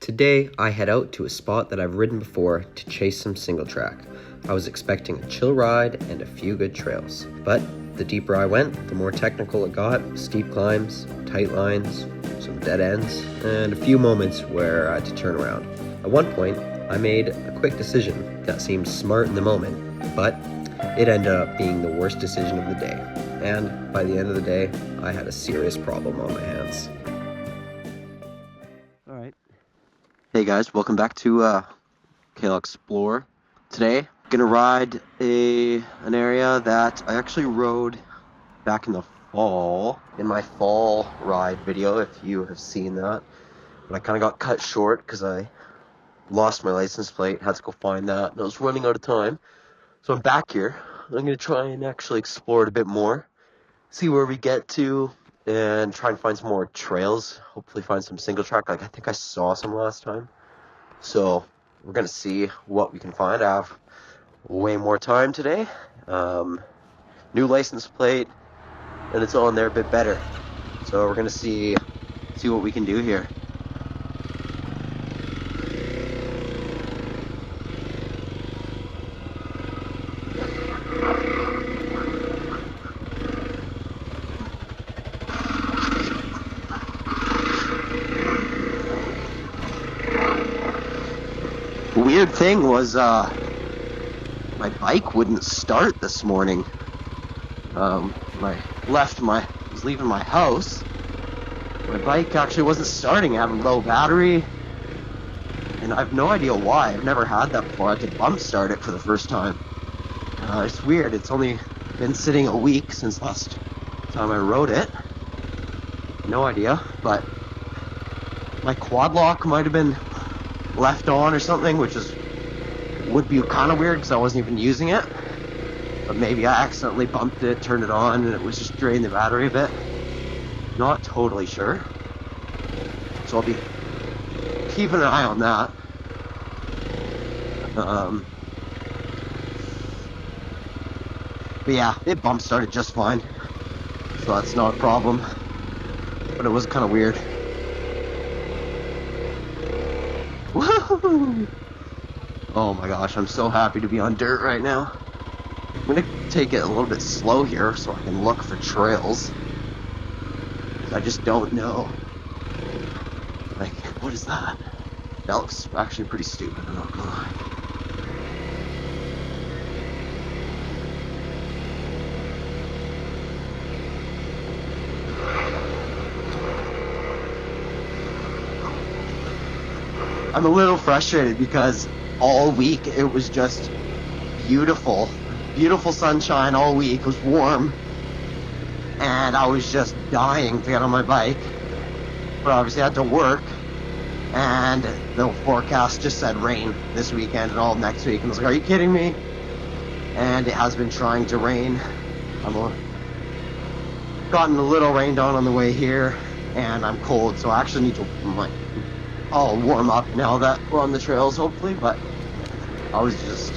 Today, I head out to a spot that I've ridden before to chase some single track. I was expecting a chill ride and a few good trails, but the deeper I went, the more technical it got. Steep climbs, tight lines, some dead ends, and a few moments where I had to turn around. At one point, I made a quick decision that seemed smart in the moment, but it ended up being the worst decision of the day. And by the end of the day, I had a serious problem on my hands. Alright. Hey guys, welcome back to KLX Explore. Today, I'm gonna ride an area that I actually rode back in the fall, in my fall ride video, if you have seen that. But I kind of got cut short because I lost my license plate, had to go find that, and I was running out of time. So I'm back here. I'm gonna try and actually explore it a bit more, see where we get to, and try and find some more trails. Hopefully find some single track, like I think I saw some last time. So we're gonna see what we can find. I have way more time today. New license plate, and it's on there a bit better. So we're gonna see what we can do here. Weird thing was my bike wouldn't start this morning. I was leaving my house. My bike actually wasn't starting. I had a low battery, and I have no idea why. I've never had that before. I had to bump start it for the first time. It's weird. It's only been sitting a week since last time I rode it. No idea, but my quad lock might have been left on or something, which would be kind of weird because I wasn't even using it. But maybe I accidentally bumped it, turned it on, and it was just draining the battery a bit. Not totally sure. So I'll be keeping an eye on that. But yeah, it bump started just fine, so that's not a problem. But it was kind of weird. Woohoo! Oh my gosh, I'm so happy to be on dirt right now. I'm gonna take it a little bit slow here so I can look for trails. I just don't know. Like, what is that? That looks actually pretty stupid, I'm not gonna lie. I'm a little frustrated because all week it was just beautiful. Beautiful sunshine all week. It was warm. And I was just dying to get on my bike. But obviously I had to work. And the forecast just said rain this weekend and all next week. And I was like, are you kidding me? And it has been trying to rain. I've gotten a little rained on the way here. And I'm cold, so I actually need to... I'll warm up now that we're on the trails, hopefully, but I was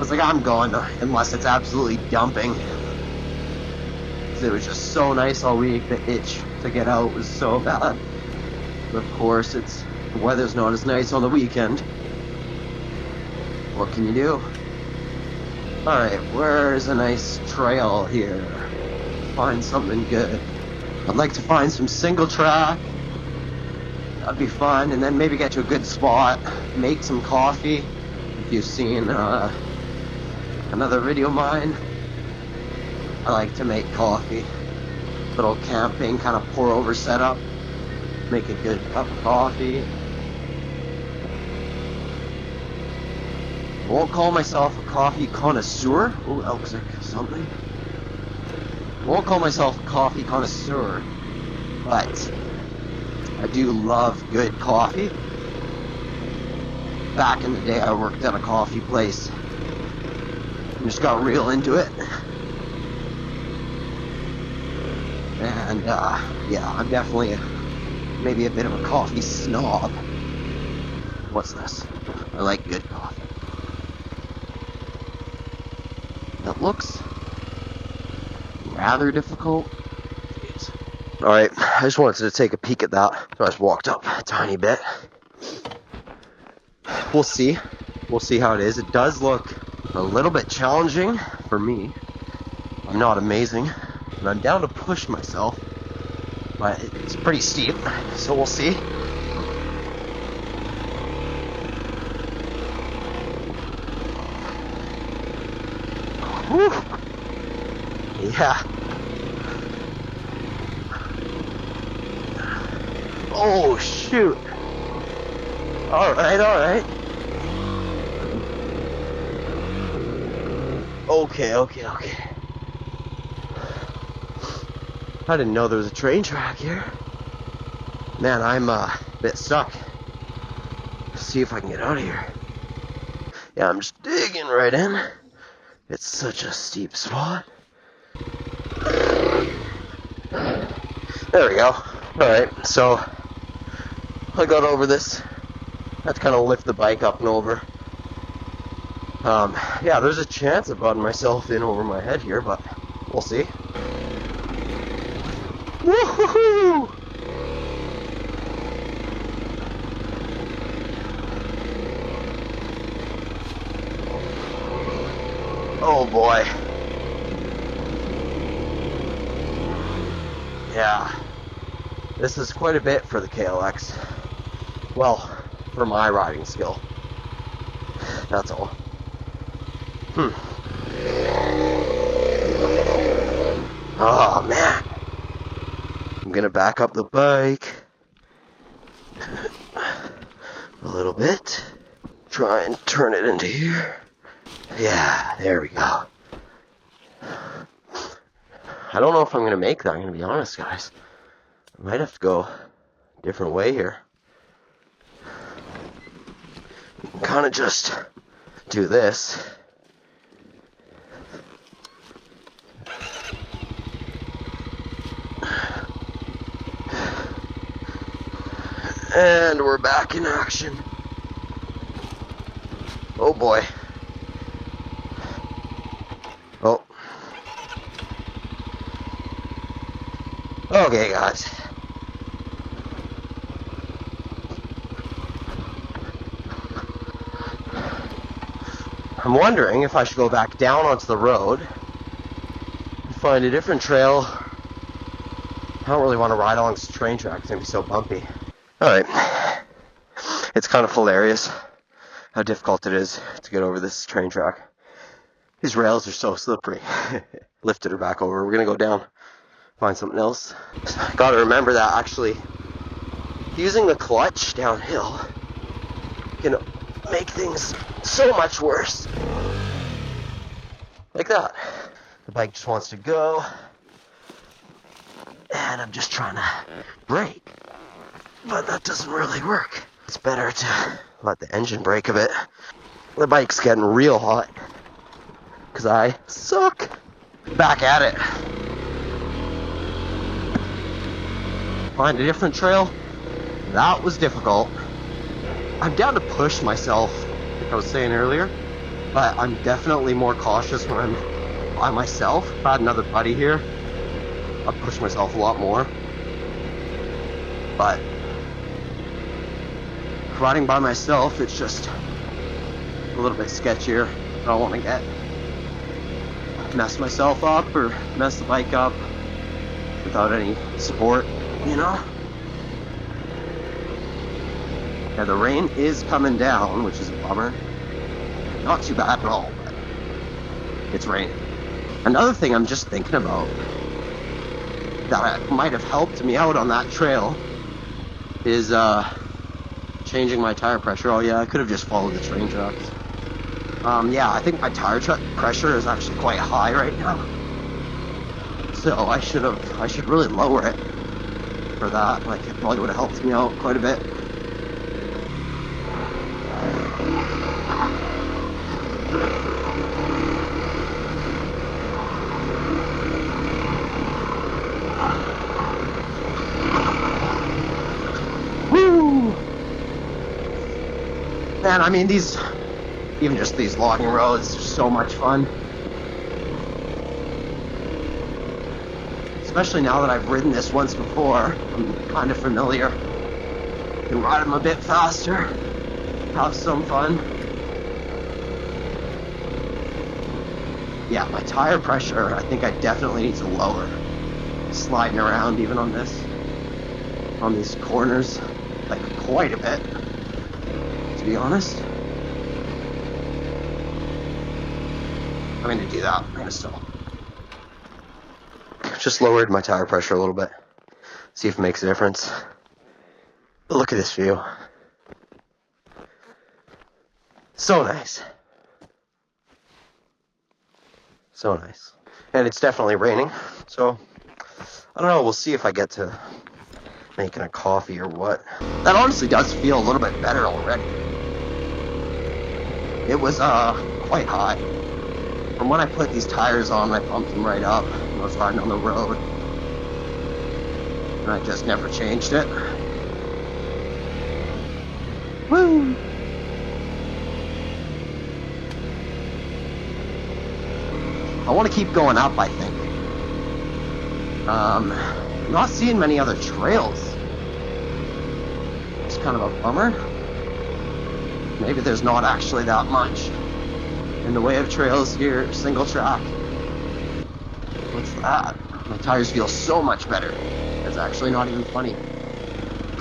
like, I'm going unless it's absolutely dumping. It was just so nice all week. The itch to get out was so bad. But of course, the weather's not as nice on the weekend. What can you do? Alright, where's a nice trail here? Find something good. I'd like to find some single track. That'd be fun, and then maybe get to a good spot, make some coffee. If you've seen another video of mine, I like to make coffee. Little camping kind of pour over setup. Make a good cup of coffee. I won't call myself a coffee connoisseur. Oh, that looks like something. I won't call myself a coffee connoisseur, but I do love good coffee. Back in the day, I worked at a coffee place. I just got real into it. And, yeah, I'm definitely maybe a bit of a coffee snob. What's this? I like good coffee. That looks rather difficult. Alright, I just wanted to take a peek at that. So I just walked up a tiny bit. We'll see. We'll see how it is. It does look a little bit challenging for me. I'm not amazing, and I'm down to push myself, but it's pretty steep, so we'll see. Whew. Yeah. Oh, shoot. Alright, alright. Okay. I didn't know there was a train track here. Man, I'm a bit stuck. Let's see if I can get out of here. Yeah, I'm just digging right in. It's such a steep spot. There we go. Alright, so I got over this. I had to kind of lift the bike up and over. Yeah, there's a chance of butting myself in over my head here, but we'll see. Woohoo! Oh boy. Yeah. This is quite a bit for the KLX. Well, for my riding skill. That's all. Oh man. I'm gonna back up the bike a little bit. Try and turn it into here. Yeah, there we go. I don't know if I'm gonna make that, I'm gonna be honest, guys. I might have to go a different way here. You can kind of just do this. And we're back in action. Oh boy. Oh. Okay, guys. I'm wondering if I should go back down onto the road and find a different trail. I don't really want to ride along this train track. It's going to be so bumpy. Alright. It's kind of hilarious how difficult it is to get over this train track. These rails are so slippery. Lifted her back over. We're going to go down, find something else. Gotta remember that actually using the clutch downhill can make things so much worse. Like that. The bike just wants to go, and I'm just trying to brake, but that doesn't really work. It's better to let the engine brake a bit. The bike's getting real hot because I suck. Back at it. Find a different trail. That was difficult. I'm down to push myself, like I was saying earlier, but I'm definitely more cautious when I'm by myself. If I had another buddy here, I'd push myself a lot more. But riding by myself, it's just a little bit sketchier. I don't want to mess myself up or mess the bike up without any support, you know? Yeah, the rain is coming down, which is a bummer. Not too bad at all, but it's raining. Another thing I'm just thinking about that might have helped me out on that trail is changing my tire pressure. Oh yeah, I could have just followed the train tracks. Yeah, I think my tire pressure is actually quite high right now. So I should really lower it for that. Like, it probably would have helped me out quite a bit. Woo! Man, I mean, even just these logging roads are so much fun. Especially now that I've ridden this once before, I'm kind of familiar. can ride them a bit faster, have some fun. Yeah, my tire pressure, I think I definitely need to lower. Sliding around even on these corners, like quite a bit, to be honest. I'm gonna do that. I'm gonna stop. Just lowered my tire pressure a little bit. See if it makes a difference. But look at this view. So nice. So nice. And it's definitely raining, so I don't know, we'll see if I get to making a coffee or what. That honestly does feel a little bit better already. It was quite hot. From when I put these tires on, I pumped them right up when I was riding on the road. And I just never changed it. Woo! I want to keep going up, I think. I'm not seeing many other trails. It's kind of a bummer. Maybe there's not actually that much in the way of trails here, single track. What's that? My tires feel so much better. It's actually not even funny.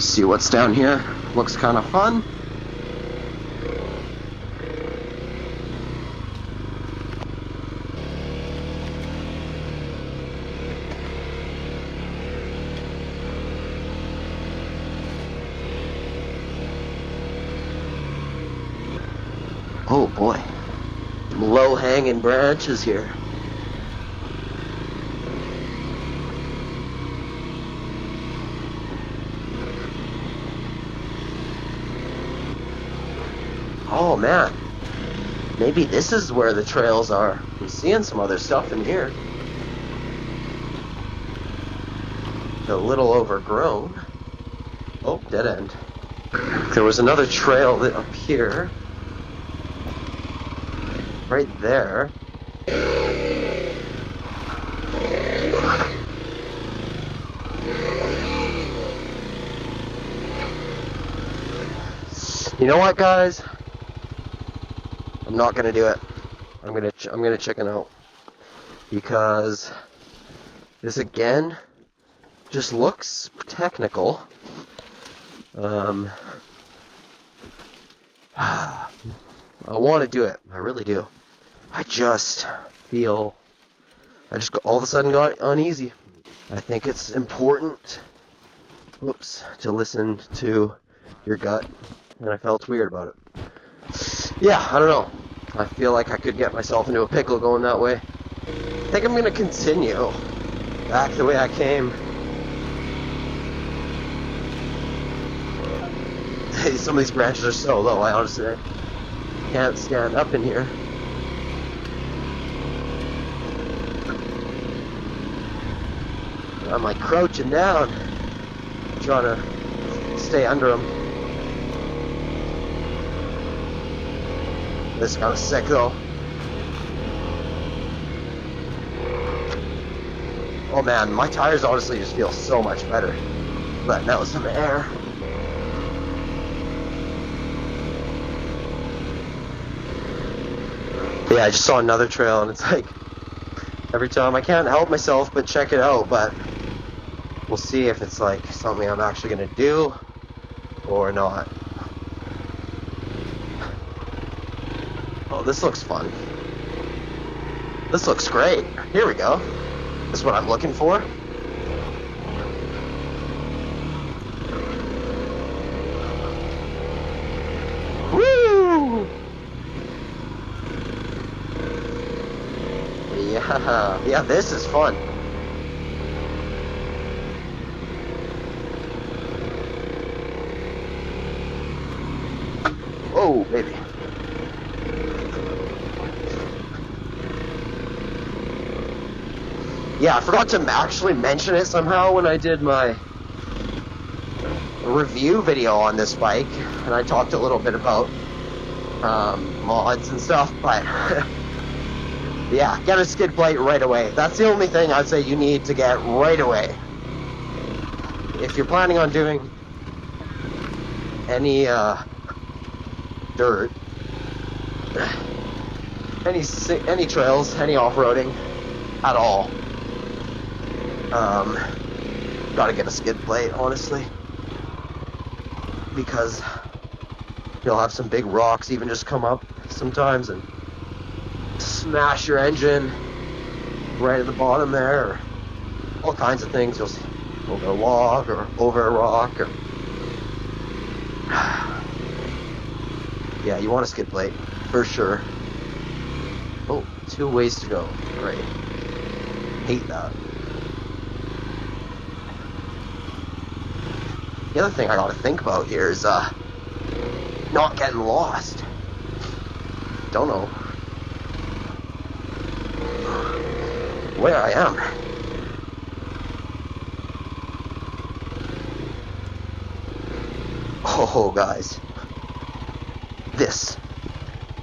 See what's down here. Looks kind of fun. Oh boy, low-hanging branches here. Oh man, maybe this is where the trails are. I'm seeing some other stuff in here. A little overgrown. Oh, dead end. There was another trail that up here. Right there. You know what, guys? I'm not gonna do it. I'm gonna chicken out because this again just looks technical. I want to do it. I really do. I just feel, all of a sudden got uneasy. I think it's important, to listen to your gut, and I felt weird about it. Yeah, I don't know. I feel like I could get myself into a pickle going that way. I think I'm going to continue back the way I came. Some of these branches are so low, I honestly can't stand up in here. I'm like crouching down, trying to stay under them. This is kind of sick though. Oh man, my tires honestly just feel so much better. Letting out some air. Yeah, I just saw another trail and it's like, every time I can't help myself but check it out, but we'll see if it's like something I'm actually gonna do or not. Oh, this looks fun. This looks great. Here we go. This is what I'm looking for. Woo! Yeah, this is fun. Oh, baby. Yeah, I forgot to actually mention it somehow when I did my review video on this bike, and I talked a little bit about mods and stuff, but yeah, get a skid plate right away. That's the only thing I'd say you need to get right away. If you're planning on doing any dirt, any trails, any off-roading at all. Gotta get a skid plate, honestly, because you'll have some big rocks even just come up sometimes and smash your engine right at the bottom there, or all kinds of things. You'll see over a log or over a rock, or yeah, you want a skid plate for sure. Oh, 2 ways to go. Great. Hate that. The other thing I gotta think about here is not getting lost. Don't know where I am. Oh, guys, this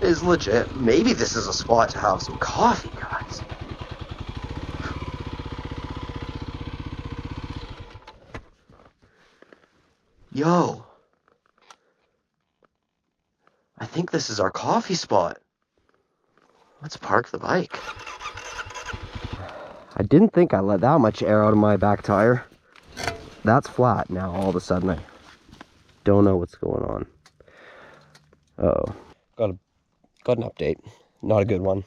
is legit. Maybe this is a spot to have some coffee, guys. Yo, I think this is our coffee spot. Let's park the bike. I didn't think I let that much air out of my back tire. That's flat now. All of a sudden, I don't know what's going on. Uh-oh. Got an update. Not a good one.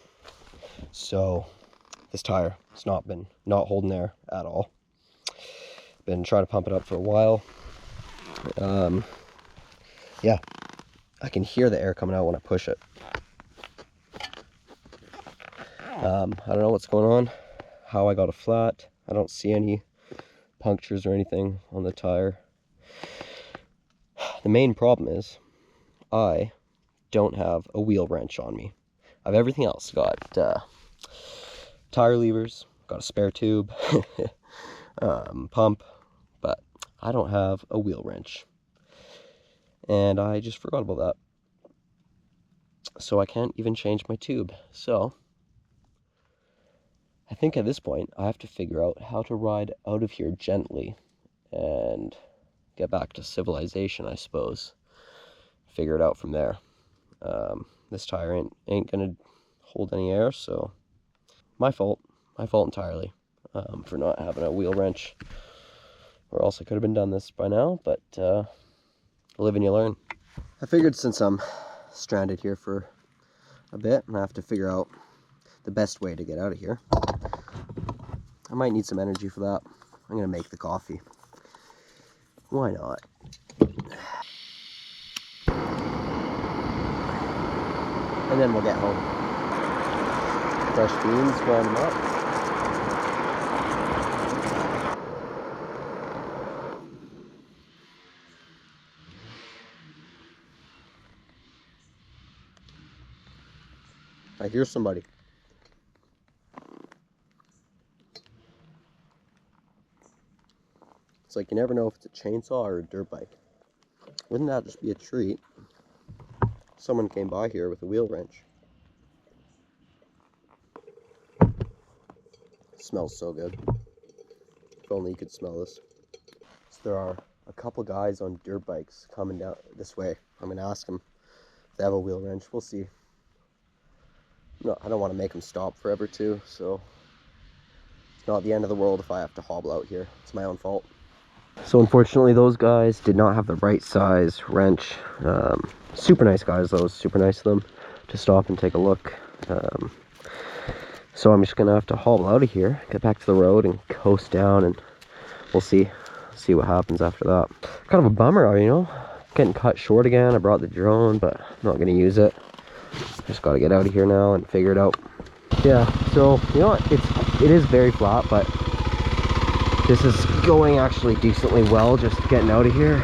So this tire has not holding air at all. Been trying to pump it up for a while. Yeah, I can hear the air coming out when I push it. I don't know what's going on, how I got it flat. I don't see any punctures or anything on the tire. The main problem is I don't have a wheel wrench on me. I have everything else. Got tire levers, got a spare tube, pump, but I don't have a wheel wrench. And I just forgot about that. So I can't even change my tube. So I think at this point I have to figure out how to ride out of here gently and get back to civilization, I suppose. Figure it out from there. This tire ain't gonna hold any air, so my fault entirely for not having a wheel wrench, or else I could have been done this by now, but live and you learn. I figured since I'm stranded here for a bit and I have to figure out the best way to get out of here, I might need some energy for that. I'm gonna make the coffee. Why not? And then we'll get home. Fresh beans, grind them up. I hear somebody. It's like you never know if it's a chainsaw or a dirt bike. Wouldn't that just be a treat? Someone came by here with a wheel wrench. It smells so good. If only you could smell this. So there are a couple guys on dirt bikes coming down this way. I'm gonna ask them if they have a wheel wrench. We'll see. No, I don't want to make them stop forever too, so it's not the end of the world if I have to hobble out here. It's my own fault. So unfortunately those guys did not have the right size wrench. Super nice guys though, super nice of them to stop and take a look. So I'm just gonna have to hobble out of here, get back to the road and coast down, and we'll see what happens after that. Kind of a bummer, you know, getting cut short again. I brought the drone, but I'm not gonna use it. Just gotta get out of here now and figure it out. Yeah, so you know what, it is very flat, but this is going actually decently well, just getting out of here.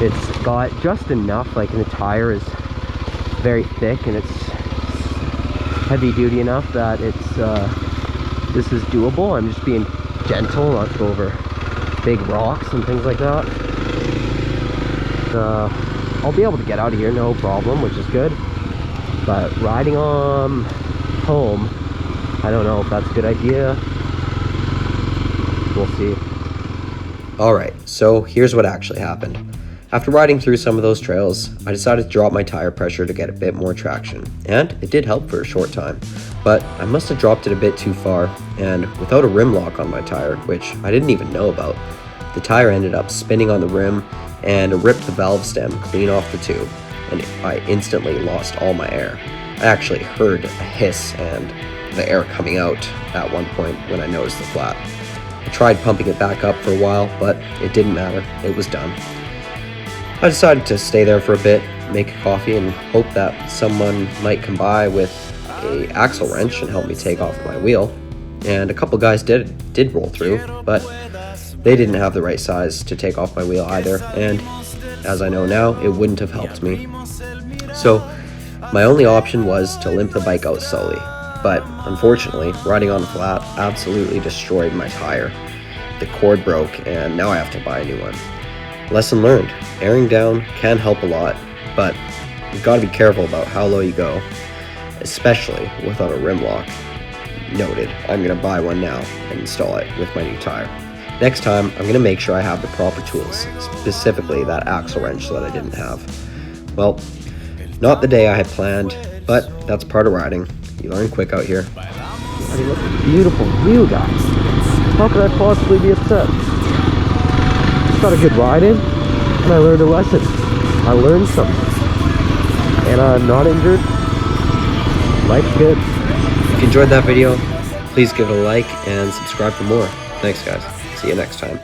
It's got just enough, like, and the tire is very thick and it's heavy duty enough that it's this is doable. I'm just being gentle, not to go over big rocks and things like that. I'll be able to get out of here no problem, which is good. But riding on home, I don't know if that's a good idea. We'll see. Alright, so here's what actually happened. After riding through some of those trails, I decided to drop my tire pressure to get a bit more traction, and it did help for a short time, but I must have dropped it a bit too far, and without a rim lock on my tire, which I didn't even know about, the tire ended up spinning on the rim and ripped the valve stem clean off the tube, and I instantly lost all my air. I actually heard a hiss and the air coming out at one point when I noticed the flat. I tried pumping it back up for a while, but it didn't matter, it was done. I decided to stay there for a bit, make a coffee, and hope that someone might come by with an axle wrench and help me take off my wheel. And a couple guys did roll through, but they didn't have the right size to take off my wheel either, and as I know now, it wouldn't have helped me. So my only option was to limp the bike out slowly, but unfortunately, riding on the flat absolutely destroyed my tire. The cord broke, and now I have to buy a new one. Lesson learned, airing down can help a lot, but you've got to be careful about how low you go, especially without a rim lock. Noted, I'm going to buy one now and install it with my new tire. Next time, I'm going to make sure I have the proper tools, specifically that axle wrench that I didn't have. Well, not the day I had planned, but that's part of riding. You learn quick out here. I mean, look at the beautiful view, guys. How could I possibly be upset? Got a good ride in, and I learned a lesson. I learned something, and I'm not injured. Life's good. If you enjoyed that video, please give it a like and subscribe for more. Thanks guys, see you next time.